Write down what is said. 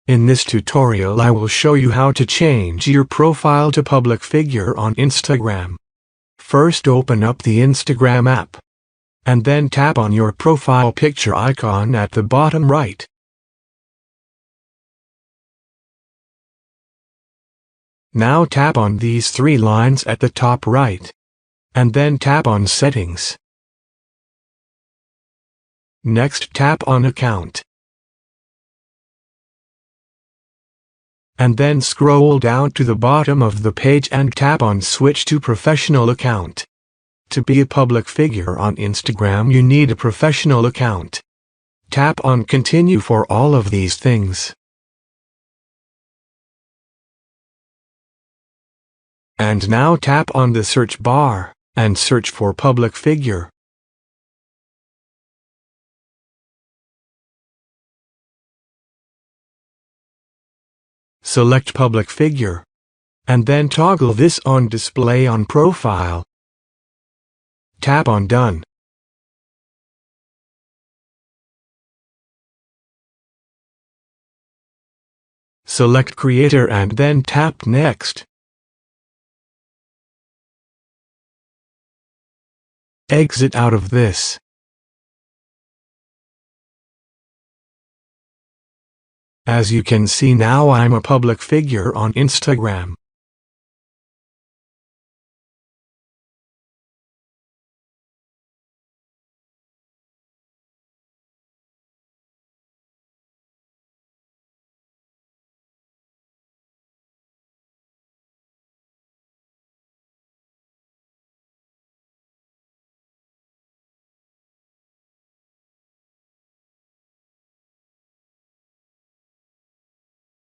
In this tutorial I will show you how to change your profile to public figure on Instagram. First open up the Instagram app, and then tap on your profile picture icon at the bottom right. Now tap on these three lines at the top right, and then tap on Settings. Next tap on Account, and then scroll down to the bottom of the page and tap on Switch to Professional Account. To be a public figure on Instagram, you need a professional account. Tap on Continue for all of these things. And now tap on the search bar and search for public figure. Select public figure, and then toggle this on display on profile. Tap on Done. Select Creator and then tap Next. Exit out of this. As you can see, now I'm a public figure on Instagram.